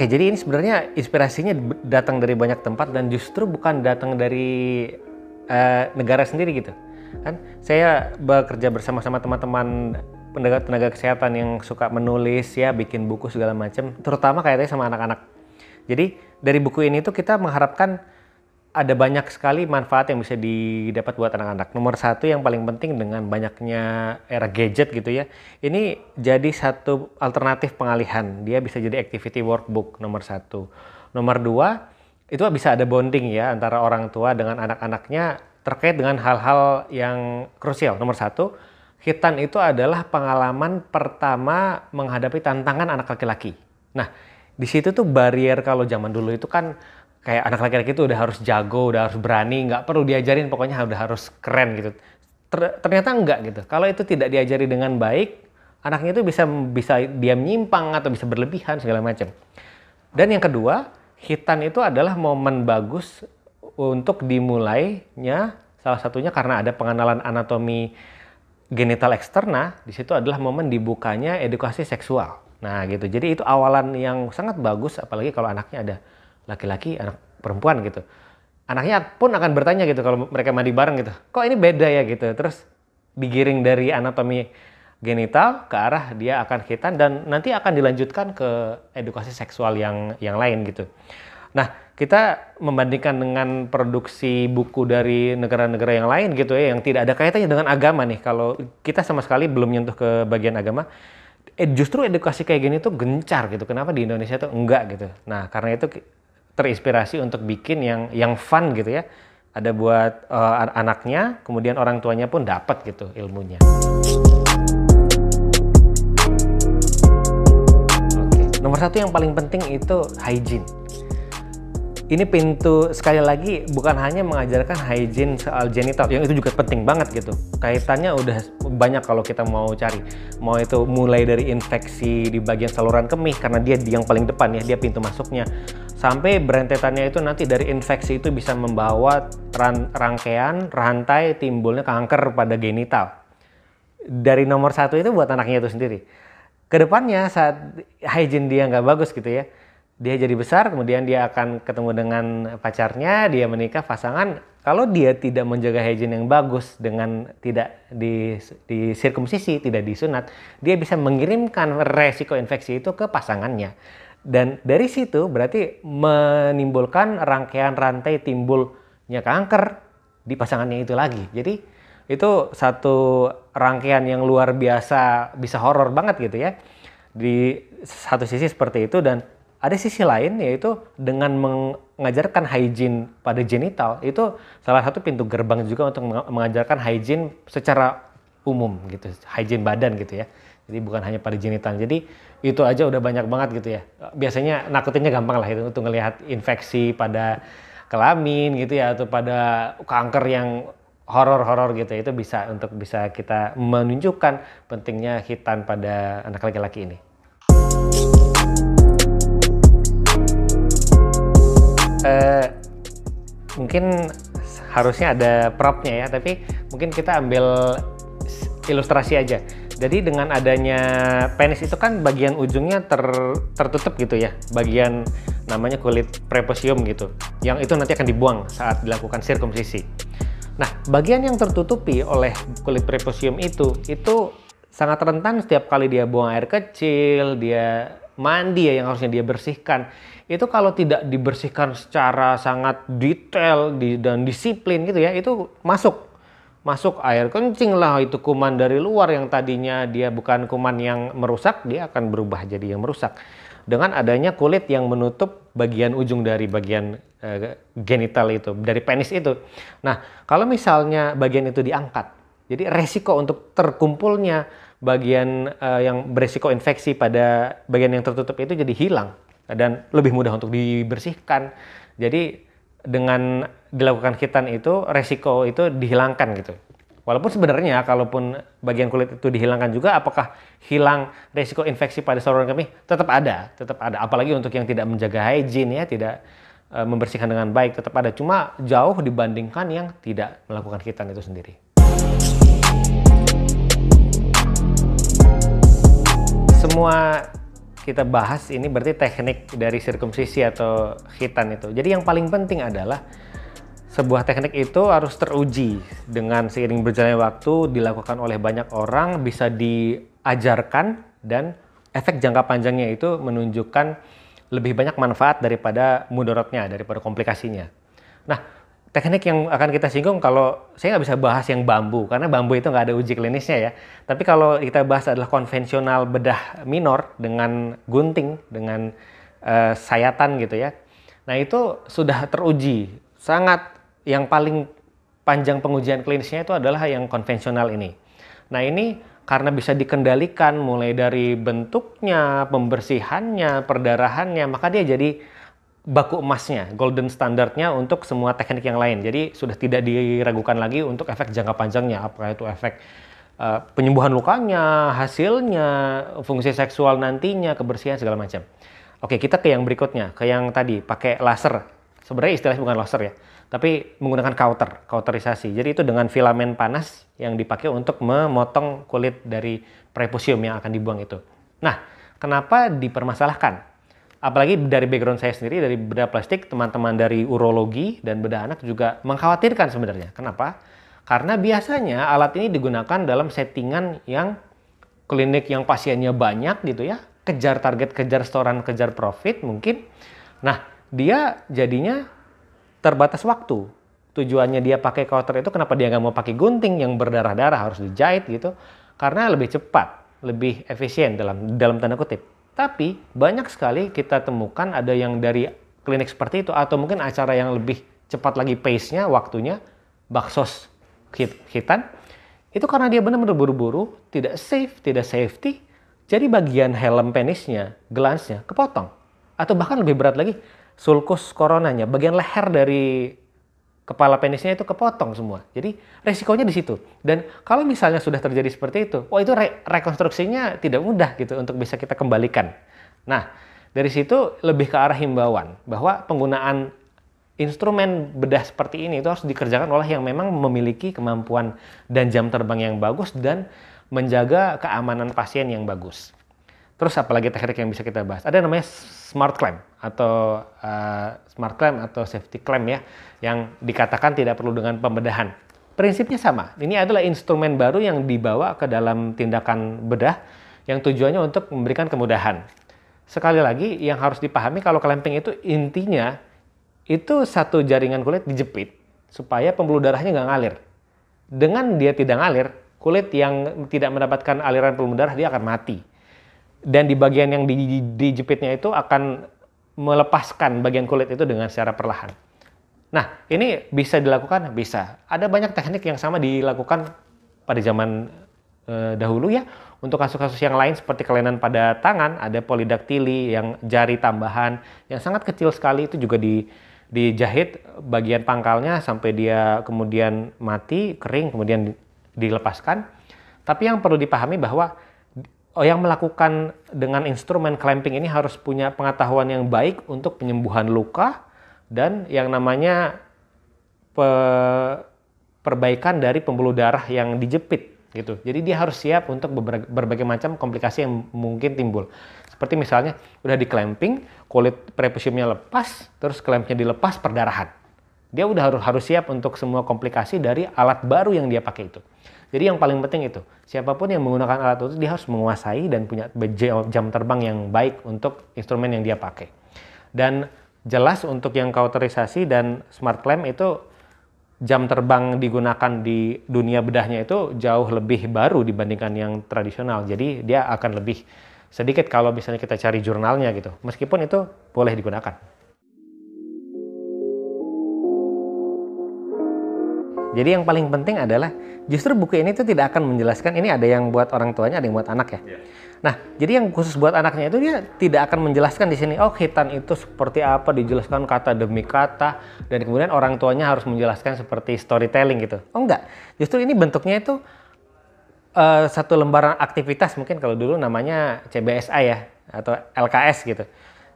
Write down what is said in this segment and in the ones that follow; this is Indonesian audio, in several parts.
Oke, jadi ini sebenarnya inspirasinya datang dari banyak tempat dan justru bukan datang dari negara sendiri gitu. Kan saya bekerja bersama-sama teman-teman tenaga kesehatan yang suka menulis ya, bikin buku segala macam, terutama kaitannya sama anak-anak. Jadi dari buku ini tuh kita mengharapkan ada banyak sekali manfaat yang bisa didapat buat anak-anak. Nomor satu yang paling penting dengan banyaknya era gadget gitu ya, ini jadi satu alternatif pengalihan. Dia bisa jadi activity workbook nomor satu. Nomor dua, itu bisa ada bonding ya antara orang tua dengan anak-anaknya terkait dengan hal-hal yang krusial. Nomor satu, Khitan itu adalah pengalaman pertama menghadapi tantangan anak laki-laki. Nah, di situ tuh barier kalau zaman dulu itu kan kayak anak laki-laki itu udah harus jago, udah harus berani, nggak perlu diajarin, pokoknya udah harus keren gitu. Ternyata enggak gitu. Kalau itu tidak diajari dengan baik, anaknya itu bisa dia menyimpang atau bisa berlebihan segala macam. Dan yang kedua, Khitan itu adalah momen bagus untuk dimulainya, salah satunya karena ada pengenalan anatomi genital eksterna. Di situ adalah momen dibukanya edukasi seksual. Nah gitu. Jadi itu awalan yang sangat bagus, apalagi kalau anaknya ada laki-laki, anak perempuan gitu. Anaknya pun akan bertanya gitu kalau mereka mandi bareng gitu. Kok ini beda ya gitu. Terus digiring dari anatomi genital ke arah dia akan khitan dan nanti akan dilanjutkan ke edukasi seksual yang lain gitu. Nah, kita membandingkan dengan produksi buku dari negara-negara yang lain gitu ya, yang tidak ada kaitannya dengan agama nih. Kalau kita sama sekali belum nyentuh ke bagian agama, justru edukasi kayak gini tuh gencar gitu. Kenapa di Indonesia tuh enggak gitu. Nah, karena itu terinspirasi untuk bikin yang fun gitu ya. Ada buat anaknya, kemudian orang tuanya pun dapat gitu ilmunya. Oke. Nomor satu yang paling penting itu hygiene. Ini pintu, sekali lagi, bukan hanya mengajarkan hygiene soal genital, yang itu juga penting banget gitu. Kaitannya udah banyak kalau kita mau cari. Mau itu mulai dari infeksi di bagian saluran kemih, karena dia yang paling depan ya, dia pintu masuknya. Sampai berentetannya itu nanti dari infeksi itu bisa membawa rangkaian, rantai timbulnya kanker pada genital. Dari nomor satu itu buat anaknya itu sendiri. Kedepannya saat hygiene dia nggak bagus gitu ya, dia jadi besar, kemudian dia akan ketemu dengan pacarnya, dia menikah, pasangan. Kalau dia tidak menjaga hygiene yang bagus dengan tidak disirkumsisi, tidak disunat, dia bisa mengirimkan resiko infeksi itu ke pasangannya. Dan dari situ berarti menimbulkan rangkaian rantai timbulnya kanker di pasangannya itu lagi. Jadi itu satu rangkaian yang luar biasa, bisa horor banget gitu ya. Di satu sisi seperti itu, dan ada sisi lain yaitu dengan mengajarkan hygiene pada genital, itu salah satu pintu gerbang juga untuk mengajarkan hygiene secara umum gitu, hygiene badan gitu ya. Jadi bukan hanya pada genital. Jadi itu aja udah banyak banget gitu ya. Biasanya nakutinnya gampang lah itu untuk ngelihat infeksi pada kelamin gitu ya, atau pada kanker yang horor-horor gitu. Itu bisa kita menunjukkan pentingnya khitan pada anak laki-laki ini. Mungkin harusnya ada propnya ya, tapi mungkin kita ambil ilustrasi aja. Jadi dengan adanya penis itu kan bagian ujungnya tertutup gitu ya, bagian namanya kulit preposium gitu, yang itu nanti akan dibuang saat dilakukan sirkumsisi. Nah, bagian yang tertutupi oleh kulit preposium itu sangat rentan setiap kali dia buang air kecil, dia mandi ya yang harusnya dia bersihkan. Itu kalau tidak dibersihkan secara sangat detail dan disiplin gitu ya, itu masuk air kencing lah, itu kuman dari luar yang tadinya dia bukan kuman yang merusak, dia akan berubah jadi yang merusak. Dengan adanya kulit yang menutup bagian ujung dari bagian genital itu, dari penis itu. Nah, kalau misalnya bagian itu diangkat, jadi resiko untuk terkumpulnya bagian yang beresiko infeksi pada bagian yang tertutup itu jadi hilang dan lebih mudah untuk dibersihkan. Jadi dengan dilakukan khitan itu resiko itu dihilangkan gitu. Walaupun sebenarnya kalaupun bagian kulit itu dihilangkan juga, apakah hilang resiko infeksi pada saluran kemih? Tetap ada. Apalagi untuk yang tidak menjaga hygiene ya, tidak membersihkan dengan baik, tetap ada. Cuma jauh dibandingkan yang tidak melakukan khitan itu sendiri. Semua kita bahas ini berarti teknik dari sirkumsisi atau khitan itu. Jadi yang paling penting adalah sebuah teknik itu harus teruji dengan seiring berjalannya waktu, dilakukan oleh banyak orang, bisa diajarkan, dan efek jangka panjangnya itu menunjukkan lebih banyak manfaat daripada mudaratnya, daripada komplikasinya. Nah, teknik yang akan kita singgung, kalau saya nggak bisa bahas yang bambu, karena bambu itu nggak ada uji klinisnya ya. Tapi kalau kita bahas adalah konvensional bedah minor dengan gunting, dengan sayatan gitu ya. Nah itu sudah teruji, sangat yang paling panjang pengujian klinisnya itu adalah yang konvensional ini. Nah ini karena bisa dikendalikan mulai dari bentuknya, pembersihannya, perdarahannya, maka dia jadi baku emasnya, golden standardnya untuk semua teknik yang lain. Jadi sudah tidak diragukan lagi untuk efek jangka panjangnya, apakah itu efek penyembuhan lukanya, hasilnya, fungsi seksual nantinya, kebersihan segala macam. Oke, kita ke yang berikutnya, ke yang tadi pakai laser. Sebenarnya istilahnya bukan laser ya, tapi menggunakan cauterisasi. Jadi itu dengan filamen panas yang dipakai untuk memotong kulit dari prepusium yang akan dibuang itu. Nah, kenapa dipermasalahkan? Apalagi dari background saya sendiri, dari bedah plastik, teman-teman dari urologi dan bedah anak juga mengkhawatirkan sebenarnya. Kenapa? Karena biasanya alat ini digunakan dalam settingan yang klinik yang pasiennya banyak gitu ya, kejar target, kejar setoran, kejar profit mungkin. Nah, dia jadinya terbatas waktu. Tujuannya dia pakai cauter itu, kenapa dia nggak mau pakai gunting yang berdarah-darah, harus dijahit gitu, karena lebih cepat, lebih efisien dalam tanda kutip. Tapi banyak sekali kita temukan ada yang dari klinik seperti itu, atau mungkin acara yang lebih cepat lagi pace-nya, waktunya, baksos khitan, itu karena dia benar-benar buru-buru, tidak safe, tidak safety, jadi bagian helm penisnya, glans-nya kepotong. Atau bahkan lebih berat lagi, sulcus coronanya, bagian leher dari kepala penisnya itu kepotong semua. Jadi resikonya di situ. Dan kalau misalnya sudah terjadi seperti itu, itu rekonstruksinya tidak mudah gitu untuk bisa kita kembalikan. Nah, dari situ lebih ke arah himbauan bahwa penggunaan instrumen bedah seperti ini itu harus dikerjakan oleh yang memang memiliki kemampuan dan jam terbang yang bagus dan menjaga keamanan pasien yang bagus. Terus apalagi teknik yang bisa kita bahas? Ada namanya smart clamp atau safety clamp ya, yang dikatakan tidak perlu dengan pembedahan. Prinsipnya sama. Ini adalah instrumen baru yang dibawa ke dalam tindakan bedah yang tujuannya untuk memberikan kemudahan. Sekali lagi yang harus dipahami kalau clamping itu intinya itu satu jaringan kulit dijepit supaya pembuluh darahnya nggak ngalir. Dengan dia tidak ngalir, kulit yang tidak mendapatkan aliran pembuluh darah dia akan mati. Dan di bagian yang dijepitnya itu akan melepaskan bagian kulit itu dengan secara perlahan. Nah, ini bisa dilakukan? Bisa. Ada banyak teknik yang sama dilakukan pada zaman dahulu ya. Untuk kasus-kasus yang lain seperti kelainan pada tangan, ada polidaktili yang jari tambahan yang sangat kecil sekali, itu juga dijahit bagian pangkalnya sampai dia kemudian mati, kering, kemudian dilepaskan. Tapi yang perlu dipahami bahwa yang melakukan dengan instrumen clamping ini harus punya pengetahuan yang baik untuk penyembuhan luka dan yang namanya perbaikan dari pembuluh darah yang dijepit gitu. Jadi dia harus siap untuk berbagai macam komplikasi yang mungkin timbul. Seperti misalnya udah di clamping, kulit prepusiumnya lepas, terus clampnya dilepas, perdarahan. Dia udah harus siap untuk semua komplikasi dari alat baru yang dia pakai itu. Jadi yang paling penting itu, siapapun yang menggunakan alat itu, dia harus menguasai dan punya jam terbang yang baik untuk instrumen yang dia pakai. Dan jelas untuk yang cauterisasi dan smart clamp itu, jam terbang digunakan di dunia bedahnya itu jauh lebih baru dibandingkan yang tradisional. Jadi dia akan lebih sedikit kalau misalnya kita cari jurnalnya gitu. Meskipun itu boleh digunakan. Jadi yang paling penting adalah justru buku ini tuh tidak akan menjelaskan, ini ada yang buat orang tuanya, ada yang buat anak ya. Nah, jadi yang khusus buat anaknya itu dia tidak akan menjelaskan di sini, khitan itu seperti apa, dijelaskan kata demi kata, dan kemudian orang tuanya harus menjelaskan seperti storytelling gitu. Enggak, justru ini bentuknya itu satu lembaran aktivitas, mungkin kalau dulu namanya CBSA ya, atau LKS gitu.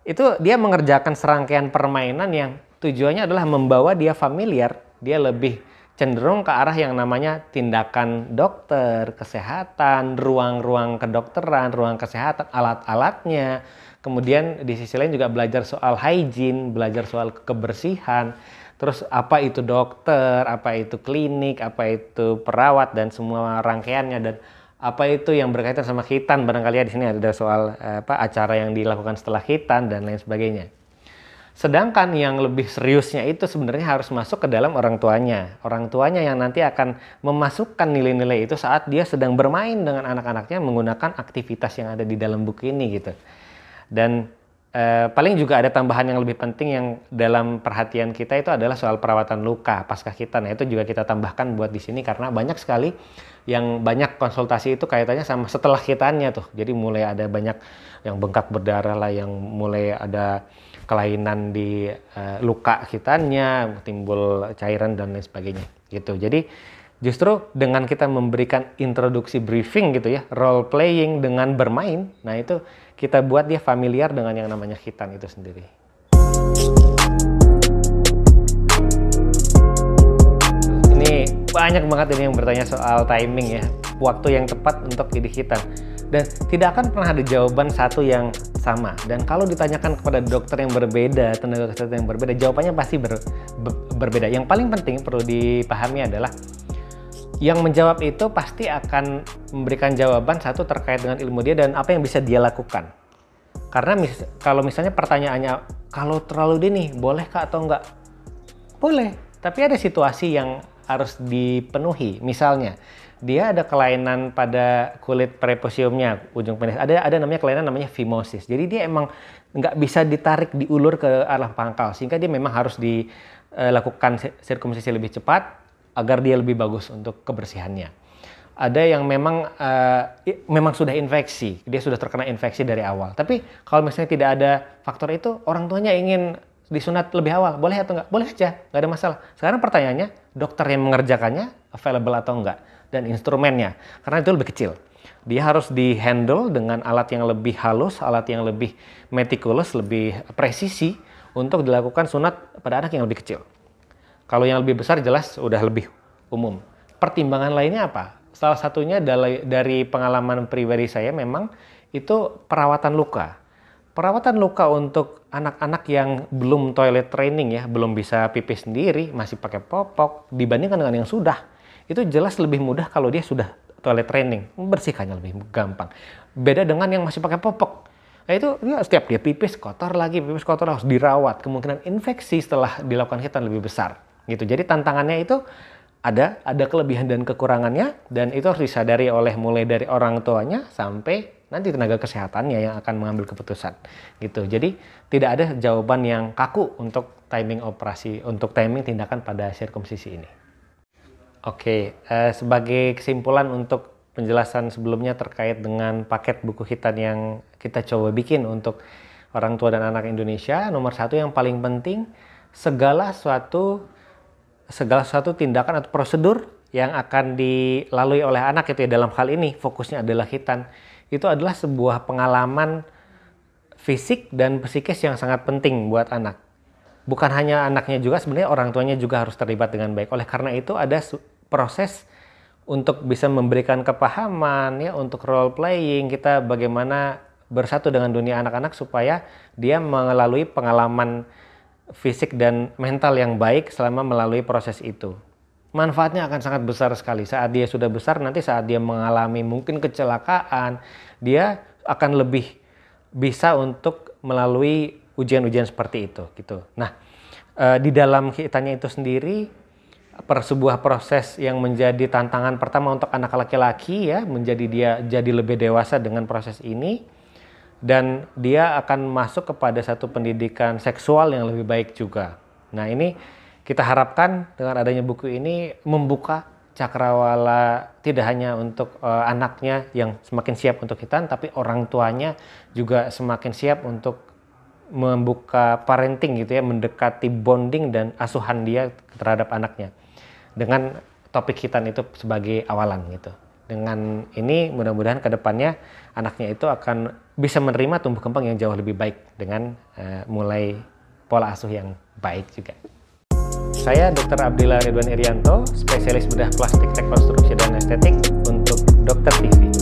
Itu dia mengerjakan serangkaian permainan yang tujuannya adalah membawa dia familiar, dia lebih cenderung ke arah yang namanya tindakan dokter, kesehatan, ruang-ruang kedokteran, ruang kesehatan, alat-alatnya. Kemudian di sisi lain juga belajar soal hygiene, belajar soal kebersihan. Terus apa itu dokter, apa itu klinik, apa itu perawat dan semua rangkaiannya, dan apa itu yang berkaitan sama khitan. Barangkali ya di sini ada soal acara yang dilakukan setelah khitan dan lain sebagainya. Sedangkan yang lebih seriusnya itu sebenarnya harus masuk ke dalam orang tuanya. Orang tuanya yang nanti akan memasukkan nilai-nilai itu saat dia sedang bermain dengan anak-anaknya menggunakan aktivitas yang ada di dalam buku ini gitu. Dan paling juga ada tambahan yang lebih penting yang dalam perhatian kita itu adalah soal perawatan luka pasca khitan. Nah, itu juga kita tambahkan buat di sini karena banyak sekali yang banyak konsultasi itu kaitannya sama setelah khitannya tuh. Jadi mulai ada banyak yang bengkak berdarah lah, yang mulai ada kelainan di luka khitannya, timbul cairan dan lain sebagainya gitu. Jadi justru dengan kita memberikan introduksi briefing gitu ya, role playing dengan bermain, nah itu kita buat dia familiar dengan yang namanya khitan itu sendiri. Ini banyak banget ini yang bertanya soal timing ya, waktu yang tepat untuk jadi khitan. Dan tidak akan pernah ada jawaban satu yang sama. Dan kalau ditanyakan kepada dokter yang berbeda, tenaga kesehatan yang berbeda, jawabannya pasti berbeda. Yang paling penting perlu dipahami adalah yang menjawab itu pasti akan memberikan jawaban satu terkait dengan ilmu dia dan apa yang bisa dia lakukan. Karena kalau misalnya pertanyaannya, kalau terlalu dini, bolehkah atau enggak? Boleh, tapi ada situasi yang harus dipenuhi. Misalnya, dia ada kelainan pada kulit prepusiumnya, ujung penis. Ada namanya kelainan namanya phimosis. Jadi dia emang nggak bisa ditarik, diulur ke arah pangkal. Sehingga dia memang harus dilakukan sirkumsisi lebih cepat, agar dia lebih bagus untuk kebersihannya. Ada yang memang sudah infeksi, dia sudah terkena infeksi dari awal. Tapi kalau misalnya tidak ada faktor itu, orang tuanya ingin disunat lebih awal, boleh atau enggak? Boleh aja, nggak ada masalah. Sekarang pertanyaannya, dokter yang mengerjakannya available atau enggak? Dan instrumennya, karena itu lebih kecil. Dia harus di-handle dengan alat yang lebih halus, alat yang lebih meticulous, lebih presisi untuk dilakukan sunat pada anak yang lebih kecil. Kalau yang lebih besar jelas udah lebih umum. Pertimbangan lainnya apa? Salah satunya dari pengalaman pribadi saya memang itu perawatan luka. Perawatan luka untuk anak-anak yang belum toilet training ya, belum bisa pipis sendiri, masih pakai popok, dibandingkan dengan yang sudah. Itu jelas lebih mudah kalau dia sudah toilet training, membersihkannya lebih gampang. Beda dengan yang masih pakai popok. Nah itu ya, setiap dia pipis kotor lagi, pipis kotor harus dirawat. Kemungkinan infeksi setelah dilakukan khitan lebih besar. Gitu. Jadi tantangannya itu ada kelebihan dan kekurangannya, dan itu harus disadari mulai dari orang tuanya sampai nanti tenaga kesehatannya yang akan mengambil keputusan. Gitu. Jadi tidak ada jawaban yang kaku untuk timing operasi, untuk timing tindakan pada sirkumsisi ini. Oke, sebagai kesimpulan untuk penjelasan sebelumnya terkait dengan paket buku khitan yang kita coba bikin untuk orang tua dan anak Indonesia, nomor satu yang paling penting, segala suatu tindakan atau prosedur yang akan dilalui oleh anak itu ya, dalam hal ini fokusnya adalah khitan, itu adalah sebuah pengalaman fisik dan psikis yang sangat penting buat anak. Bukan hanya anaknya juga, sebenarnya orang tuanya juga harus terlibat dengan baik. Oleh karena itu ada proses untuk bisa memberikan kepahaman ya, untuk role playing, kita bagaimana bersatu dengan dunia anak-anak supaya dia melalui pengalaman fisik dan mental yang baik selama melalui proses itu. Manfaatnya akan sangat besar sekali. Saat dia sudah besar, nanti saat dia mengalami mungkin kecelakaan, dia akan lebih bisa untuk melalui ujian-ujian seperti itu gitu. Nah, di dalam khitannya itu sendiri sebuah proses yang menjadi tantangan pertama untuk anak laki-laki ya, menjadi dia jadi lebih dewasa dengan proses ini, dan dia akan masuk kepada satu pendidikan seksual yang lebih baik juga. Nah, ini kita harapkan dengan adanya buku ini membuka cakrawala tidak hanya untuk anaknya yang semakin siap untuk khitan, tapi orang tuanya juga semakin siap untuk membuka parenting gitu ya, mendekati bonding dan asuhan dia terhadap anaknya dengan topik khitan itu sebagai awalan gitu. Dengan ini mudah-mudahan ke depannya anaknya itu akan bisa menerima tumbuh kembang yang jauh lebih baik dengan mulai pola asuh yang baik juga. Saya Dr. Abdillah Ridwan Irianto, spesialis bedah plastik rekonstruksi dan estetik untuk Dokter TV.